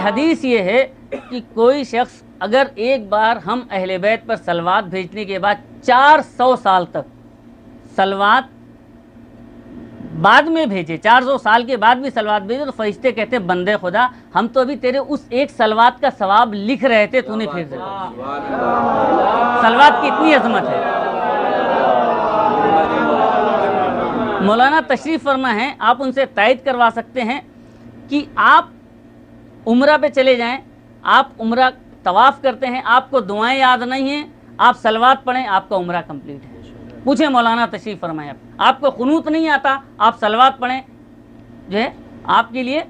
حدیث یہ ہے کہ کوئی شخص اگر ایک بار ہم اہل بیت پر صلوات بھیجنے کے بعد 400 سال تک صلوات بعد میں بھیجے، 400 سال کے بعد بھی صلوات بھیجے، تو فرشتے کہتے ہیں بندے خدا ہم تو ابھی تیرے اس ایک صلوات کا ثواب لکھ رہے تھے، تو نے پھر سے صلوات کی اتنی عظمت ہے۔ مولانا تشریف فرما ہیں، آپ ان سے تائید کروا سکتے ہیں کہ آپ عمرہ پہ چلے جائیں، آپ عمرہ طواف کرتے ہیں، آپ کو دعائیں یاد نہیں ہیں، آپ صلوات پڑھیں، آپ کا عمرہ کمپلیٹ ہے۔ پوچھیں مولانا تشریف فرمائیں، آپ کو قنوت نہیں آتا، آپ صلوات پڑھیں، جو ہے آپ کے لیے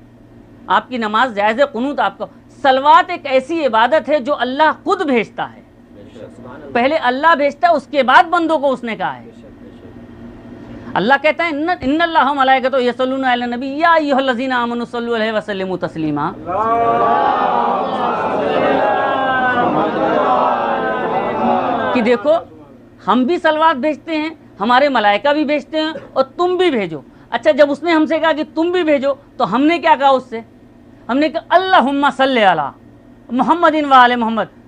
آپ کی نماز جائز ہے۔ قنوت آپ کو، صلوات ایک ایسی عبادت ہے جو اللہ خود بھیجتا ہے، پہلے اللہ بھیجتا ہے، اس کے بعد بندوں کو اس نے کہا ہے۔ اللہ کہتا ہے ان اللہ ملائکۃ یصلون علی النبی یا ایھا الذین آمنوا صلوا علیہ وسلموا تسلیما۔ کہ دیکھو ہم بھی صلوات بھیجتے ہیں، ہمارے ملائکہ بھی بھیجتے ہیں، اور تم بھی بھیجو۔ اچھا جب اس نے ہم سے کہا کہ تم بھی بھیجو، تو ہم نے کیا کہا اس سے؟ ہم نے کہا اللہم صلی علی محمد و آل محمد۔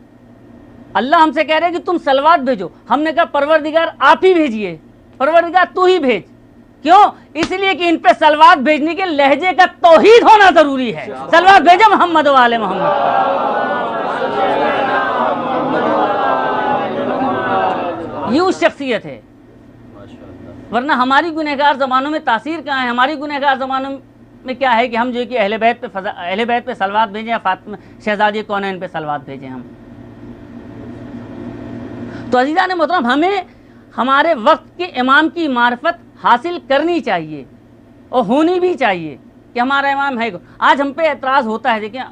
اللہ ہم سے کہہ رہے کہ تم صلوات بھیجو، ہم نے کہا پروردگار آپ ہی بھیجیے، پروردگار تو ہی بھیج۔ کیوں؟ اس لیے کہ ان پہ صلوات بھیجنے کے لہجے کا توحید ہونا ضروری ہے۔ صلوات بھیجو محمد و آل محمد۔ یہ اس شخصیت ہے، ورنہ ہماری گنہگار زمانوں میں تاثیر کہاں ہے؟ ہماری گنہگار زمانوں میں کیا ہے کہ ہم جو کہ اہل بیت پہ صلوات بھیجیں، یا فاطمہ شہزادی کونین پہ صلوات بھیجیں ہم۔ تو عزیزان محترم، ہمیں ہمارے وقت کے امام کی معرفت حاصل کرنی چاہیے، اور ہونی بھی چاہیے کہ ہمارا امام ہے۔ آج ہم پہ اعتراض ہوتا ہے، دیکھیں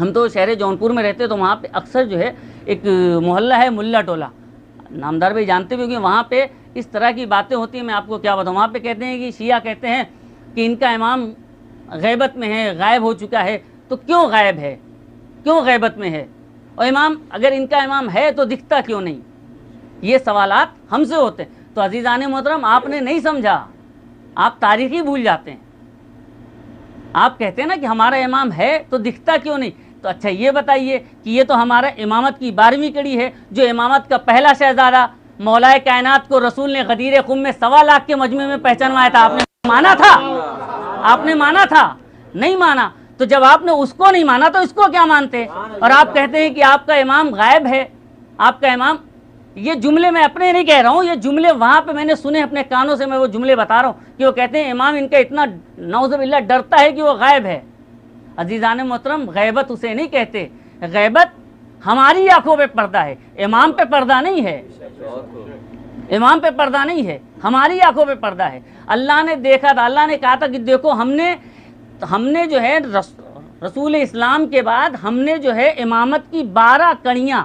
ہم تو شہر جونپور میں رہتے، تو وہاں پہ اکثر جو ہے ایک محلہ ہے ملا ٹولہ، نامدار بھائی جانتے بھی ہوں گے، وہاں پہ اس طرح کی باتیں ہوتی ہیں، میں آپ کو کیا بتاؤں۔ وہاں پہ کہتے ہیں کہ شیعہ کہتے ہیں کہ ان کا امام غیبت میں ہے، غائب ہو چکا ہے۔ تو کیوں غائب ہے؟ کیوں غیبت میں ہے؟ اور امام اگر ان کا امام ہے تو دکھتا کیوں نہیں؟ یہ سوالات ہم سے ہوتے ہیں۔ تو عزیزان محترم، آپ نے نہیں سمجھا، آپ تاریخی بھول جاتے ہیں۔ آپ کہتے ہیں نا کہ ہمارا امام ہے تو دکھتا کیوں نہیں؟ تو اچھا یہ بتائیے کہ یہ تو ہمارا امامت کی 12ویں کڑی ہے، جو امامت کا پہلا شہزادہ مولائے کائنات کو رسول نے غدیر خم میں 1.25 لاکھ کے مجمع میں پہچانوایا تھا، آپ نے مانا تھا؟ آپ نے مانا تھا؟ نہیں مانا۔ تو جب آپ نے اس کو نہیں مانا تو اس کو کیا مانتے؟ اور آپ کہتے ہیں کہ آپ کا امام غائب ہے، آپ کا امام۔ یہ جملے میں اپنے نہیں کہہ رہا ہوں، یہ جملے وہاں پہ میں نے سنے اپنے کانوں سے، میں وہ جملے بتا رہا ہوں کہ وہ کہتے ہیں امام ان کا اتنا نعوذ باللہ ڈرتا ہے کہ وہ غائب ہے۔ عزیزان محترم، غیبت اسے نہیں کہتے، غیبت ہماری آنکھوں پہ پردہ ہے، امام پہ پردہ نہیں ہے، امام پہ پردہ نہیں ہے، ہماری آنکھوں پہ پردہ ہے۔ اللہ نے دیکھا تھا، اللہ نے کہا تھا کہ دیکھو ہم نے جو ہے رسول اسلام کے بعد ہم نے جو ہے امامت کی 12 کڑیاں،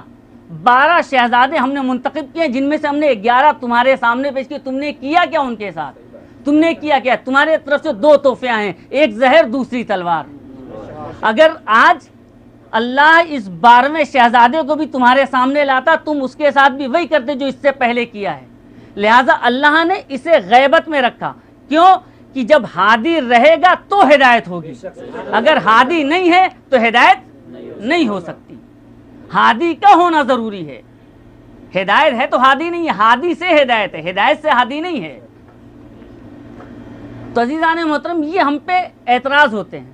12 شہزادے ہم نے منتخب کیے، جن میں سے ہم نے 11 تمہارے سامنے پیش کیے۔ تم نے کیا کیا ان کے ساتھ؟ تم نے کیا کیا؟ تمہارے طرف سے 2 تحفے ہیں، ایک زہر، دوسری تلوار۔ اگر آج اللہ اس 12ویں شہزادے کو بھی تمہارے سامنے لاتا، تم اس کے ساتھ بھی وہی کرتے جو اس سے پہلے کیا ہے۔ لہٰذا اللہ نے اسے غیبت میں رکھا، کیوں؟ کہ جب ہادی رہے گا تو ہدایت ہوگی، اگر ہادی نہیں ہے تو ہدایت نہیں ہو سکتی۔ ہادی کا ہونا ضروری ہے، ہدایت ہے تو ہادی نہیں ہے، ہادی سے ہدایت ہے، ہدایت سے ہادی نہیں ہے۔ تو عزیزان محترم، یہ ہم پہ اعتراض ہوتے ہیں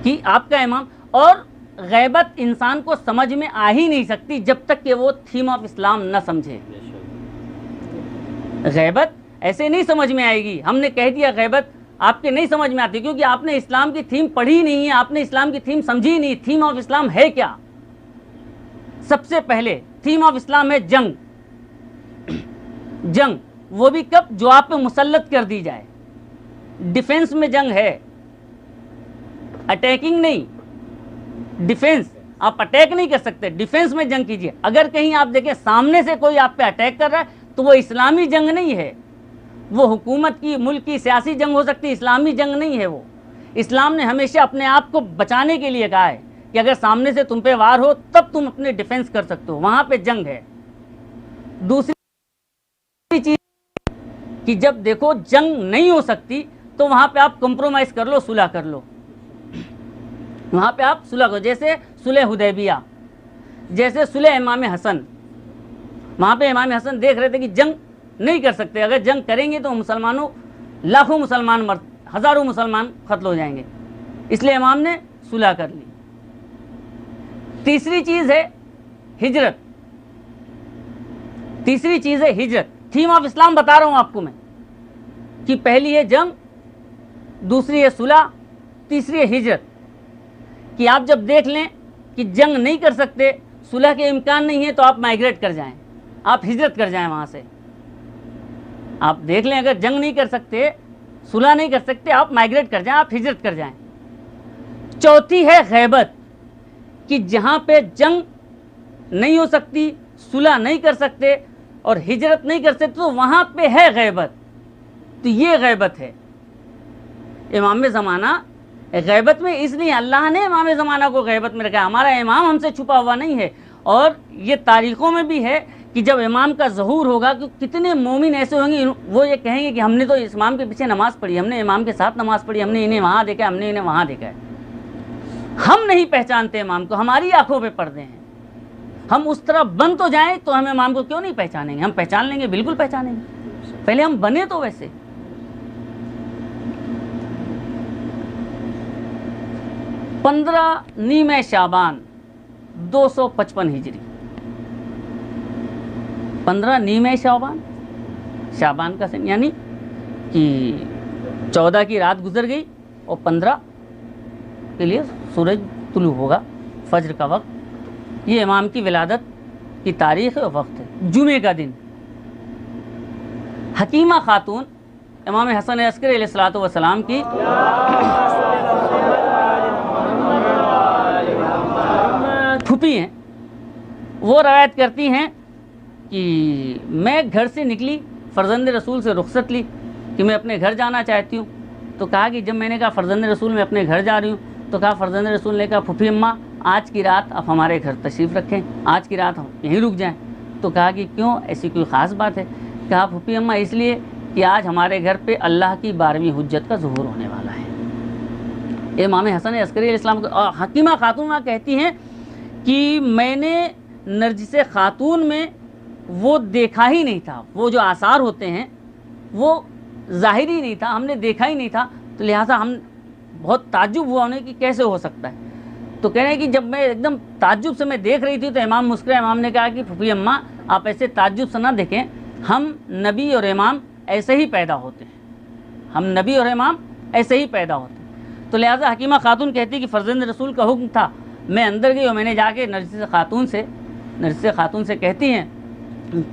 کہ آپ کا امام، اور غیبت انسان کو سمجھ میں آ ہی نہیں سکتی جب تک کہ وہ تھیم آف اسلام نہ سمجھے۔ غیبت ایسے نہیں سمجھ میں آئے گی، ہم نے کہہ دیا غیبت آپ کے نہیں سمجھ میں آتی، کیونکہ آپ نے اسلام کی تھیم پڑھی نہیں ہے، آپ نے اسلام کی تھیم سمجھی نہیں۔ تھیم آف اسلام ہے کیا؟ سب سے پہلے تھیم آف اسلام ہے جنگ۔ جنگ وہ بھی کب؟ جو آپ پہ مسلط کر دی جائے۔ ڈیفنس میں جنگ ہے، اٹیکنگ نہیں، ڈیفنس۔ آپ اٹیک نہیں کر سکتے، ڈیفنس میں جنگ کیجئے۔ اگر کہیں آپ دیکھیں سامنے سے کوئی آپ پہ اٹیک کر رہا ہے تو وہ اسلامی جنگ نہیں ہے، وہ حکومت کی، ملک کی سیاسی جنگ ہو سکتی ہے، اسلامی جنگ نہیں ہے وہ۔ اسلام نے ہمیشہ اپنے آپ کو بچانے کے لیے کہا ہے کہ اگر سامنے سے تم پہ وار ہو تب تم اپنے ڈیفنس کر سکتے ہو، وہاں پہ جنگ ہے۔ دوسری چیز کہ جب دیکھو جنگ نہیں ہو سکتی تو وہاں پہ آپ کمپرومائز کر لو، صلح کر لو۔ وہاں پہ آپ صلح کو، جیسے صلح حدیبیہ، جیسے صلح امام حسن، وہاں پہ امام حسن دیکھ رہے تھے کہ جنگ نہیں کر سکتے، اگر جنگ کریں گے تو مسلمانوں لاکھوں مسلمان ہزاروں مسلمان قتل ہو جائیں گے، اس لیے امام نے صلح کر لی۔ تیسری چیز ہے ہجرت، تیسری چیز ہے ہجرت، تھیم آف اسلام بتا رہا ہوں آپ کو میں، کہ پہلی ہے جنگ، دوسری ہے صلح، تیسری ہے ہجرت، کہ آپ جب دیکھ لیں کہ جنگ نہیں کر سکتے، صلح کے امکان نہیں ہے، تو آپ مائیگریٹ کر جائیں، آپ ہجرت کر جائیں وہاں سے۔ آپ دیکھ لیں اگر جنگ نہیں کر سکتے، صلح نہیں کر سکتے، آپ مائیگریٹ کر جائیں، آپ ہجرت کر جائیں۔ چوتھی ہے غیبت، کہ جہاں پہ جنگ نہیں ہو سکتی، صلح نہیں کر سکتے اور ہجرت نہیں کر سکتے، تو وہاں پہ ہے غیبت، تو یہ غیبت ہے۔ امام زمانہ غیبت میں اس لیے اللہ نے امام زمانہ کو غیبت میں رکھا، ہمارا امام ہم سے چھپا ہوا نہیں ہے، اور یہ تاریخوں میں بھی ہے کہ جب امام کا ظہور ہوگا کہ کتنے مومن ایسے ہوں گے، وہ یہ کہیں گے کہ ہم نے تو اس امام کے پیچھے نماز پڑھی، ہم نے امام کے ساتھ نماز پڑھی، ہم نے انہیں وہاں دیکھا، ہم نے انہیں وہاں دیکھا ہے۔ ہم نہیں پہچانتے امام کو، ہماری آنکھوں پہ پردے ہیں، ہم اس طرح بن تو جائیں تو ہم امام کو کیوں نہیں پہچانیں گے؟ ہم پہچان لیں گے، بالکل پہچانیں گے، پہلے ہم بنے تو ویسے۔ 15 شعبان 255 ہجری، 15 شعبان، شعبان کا سن، یعنی کہ 14 کی رات گزر گئی اور 15 کے لیے سورج طلوع ہوگا، فجر کا وقت۔ یہ امام کی ولادت کی تاریخ اور وقت ہے، جمعے کا دن۔ حکیمہ خاتون امام حسن عسکری علیہ الصلوۃ والسلام کی پھوپھی ہیں، وہ روایت کرتی ہیں کہ میں گھر سے نکلی، فرزند رسول سے رخصت لی کہ میں اپنے گھر جانا چاہتی ہوں، تو کہا کہ جب میں نے کہا فرزند رسول میں اپنے گھر جا رہی ہوں، تو کہا فرزند رسول نے کہا پھوپھی اماں آج کی رات آپ ہمارے گھر تشریف رکھیں، آج کی رات ہم یہیں رک جائیں۔ تو کہا کہ کیوں، ایسی کوئی خاص بات ہے؟ کہا پھوپھی اماں اس لیے کہ آج ہمارے گھر پہ اللہ کی 12ویں حجت کا ظہور ہونے والا ہے۔ امام حسن عسکری علیہ السلام کو حکیمہ خاتون کہتی ہیں کہ میں نے نرجس خاتون میں وہ دیکھا ہی نہیں تھا، وہ جو آثار ہوتے ہیں وہ ظاہر ہی نہیں تھا، ہم نے دیکھا ہی نہیں تھا، تو لہٰذا ہم بہت تعجب ہوا انہیں کہ کیسے ہو سکتا ہے۔ تو کہہ رہے ہیں کہ جب میں ایک دم تعجب سے میں دیکھ رہی تھی تو امام مسکرائے، امام نے کہا کہ پھوپھی اماں آپ ایسے تعجب سے نہ دیکھیں، ہم نبی اور امام ایسے ہی پیدا ہوتے ہیں، ہم نبی اور امام ایسے ہی پیدا ہوتے ہیں۔ تو لہٰذا حکیمہ خاتون کہتی کہ فرزند رسول کا حکم تھا، میں اندر گئی اور میں نے جا کے نرجس خاتون سے کہتی ہیں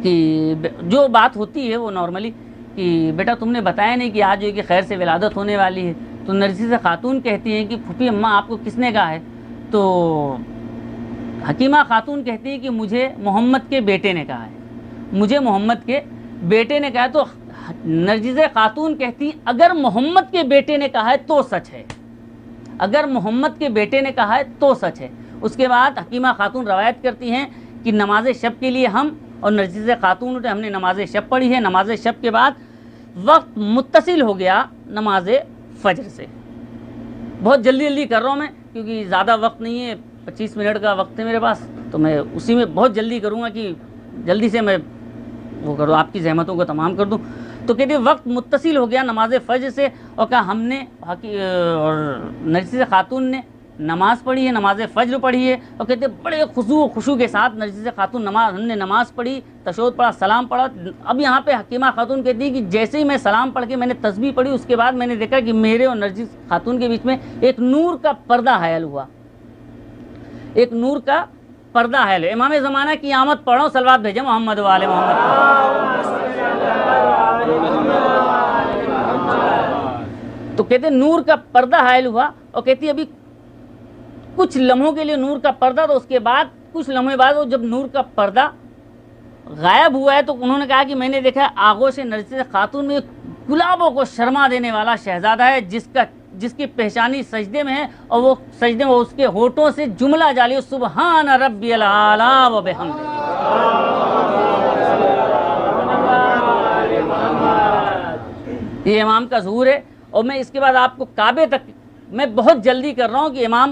کہ جو بات ہوتی ہے وہ نارملی کہ بیٹا تم نے بتایا نہیں کہ آج جو کہ خیر سے ولادت ہونے والی ہے۔ تو نرجس خاتون کہتی ہیں کہ پھوپھی اماں آپ کو کس نے کہا ہے؟ تو حکیمہ خاتون کہتی ہے کہ مجھے محمد کے بیٹے نے کہا ہے، مجھے محمد کے بیٹے نے کہا ہے۔ تو نرجس خاتون کہتی اگر محمد کے بیٹے نے کہا ہے تو سچ ہے، اگر محمد کے بیٹے نے کہا ہے تو سچ ہے۔ اس کے بعد حکیمہ خاتون روایت کرتی ہیں کہ نماز شب کے لیے ہم اور نرجس خاتون ہم نے نماز شب پڑھی ہے، نماز شب کے بعد وقت متصل ہو گیا نماز فجر سے۔ بہت جلدی کر رہا ہوں میں کیونکہ زیادہ وقت نہیں ہے، 25 منٹ کا وقت ہے میرے پاس، تو میں اسی میں بہت جلدی کروں گا کہ جلدی سے میں وہ کروں، آپ کی زحمتوں کو تمام کر دوں۔ تو کہتے ہیں وقت متصل ہو گیا نماز فجر سے، اور کہا ہم نے اور نرجس خاتون نے نماز پڑھی ہے، نماز فجر پڑھی ہے، اور کہتے ہیں بڑے خضوع و خشوع کے ساتھ نرجس خاتون ہم نے نماز پڑھی، تشہد پڑھا، سلام پڑھا۔ اب یہاں پہ حکیمہ خاتون کہتی ہے کہ جیسے ہی میں سلام پڑھ کے میں نے تسبیح پڑھی، اس کے بعد میں نے دیکھا کہ میرے اور نرجس خاتون کے بیچ میں ایک نور کا پردہ حائل ہوا، ایک نور کا پردہ حائل ہے۔ امام زمانہ کی آمد پڑھو، صلوات بھیجو محمد و آل محمد۔ تو کہتے ہیں نور کا پردہ حائل ہوا، اور کہتی ہے ابھی کچھ لمحوں کے لیے نور کا پردہ، تو اس کے بعد کچھ لمحے بعد وہ جب نور کا پردہ غائب ہوا ہے تو انہوں نے کہا کہ میں نے دیکھا آغوش نرجس خاتون میں گلابوں کو شرما دینے والا شہزادہ ہے جس کی پہچانی سجدے میں ہے، اور وہ سجدے میں اس کے ہونٹوں سے جملہ جاری سبحان ربی الاعلی و بحمدہ۔ یہ امام کا ظہور ہے۔ اور میں اس کے بعد آپ کو کعبے تک میں بہت جلدی کر رہا ہوں کہ امام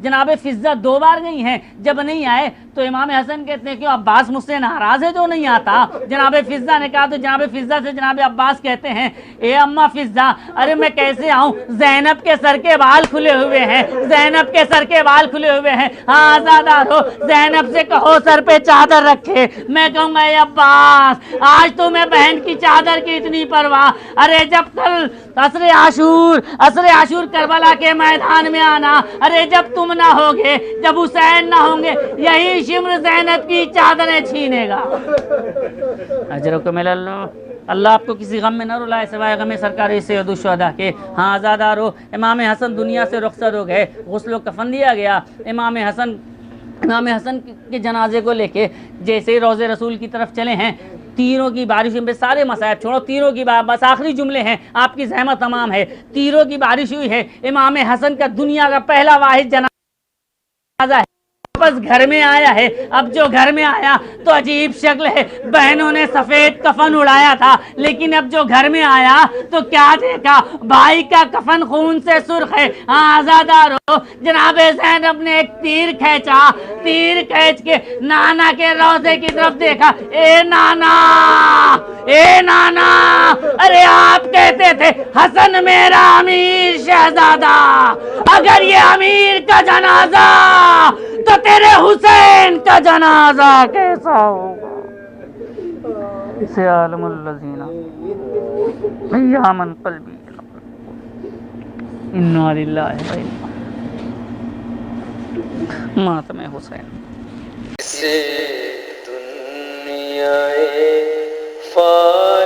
جناب فضہ 2 بار گئی ہیں, جب نہیں آئے تو امام حسن کہتے ہیں کہ عباس مجھ سے ناراض ہے جو نہیں آتا. جناب فضہ نے کہا تو جناب فضہ سے جناب عباس کہتے ہیں اے اماں فضہ, ارے میں کیسے آؤں, زینب کے سر کے بال کھلے ہوئے ہیں, زینب کے سر کے بال کھلے ہوئے ہیں. ہاں آزادار ہو, زینب سے کہو سر پہ چادر رکھے. میں کہوں گا اے عباس آج تو میں بہن کی چادر کی اتنی پرواہ, ارے جب کل عصر عاشور کربلا کے میدان میں آنا, ارے جب تم نہ ہوگے, جب حسین نہ ہوں گے, یہی شمر زینب کی چادریں چھینے گا. اجرکم اللہ, اللہ آپ کو کسی غم میں نہ رلائے سوائے غم سرکار سید الشہداء کے. ہاں آزادار ہو, امام حسن دنیا سے رخصت ہو گئے, غسل و کفن دیا گیا. امام حسن کے جنازے کو لے کے جیسے ہی روضے رسول کی طرف چلے ہیں, تیروں کی بارش میں, سارے مصائب چھوڑو, تیروں کی بس آخری جملے ہیں, آپ کی زحمت تمام ہے. تیروں کی بارش ہوئی ہے, امام حسن کا دنیا کا پہلا واحد جنازہ ہے, بس گھر میں آیا ہے. اب جو گھر میں آیا تو عجیب شکل ہے, بہنوں نے سفید کفن اڑایا تھا, لیکن اب جو گھر میں آیا تو کیا دیکھا, بھائی کا کفن خون سے سرخ ہے. ہاں آزادار ہو, جناب زینب نے ایک تیر کھینچا, تیر کھینچ کے نانا کے روضے کی طرف دیکھا. اے نانا, اے نانا, ارے آپ کہتے تھے حسن میرا امیر شہزادہ, اگر یہ امیر کا جنازہ تو تیرے حسین کا جنازہ کیسا ہوگا. سیالم الذین ایامن قلبی انا للہ و انا ماتم حسین. سے دنیا فانی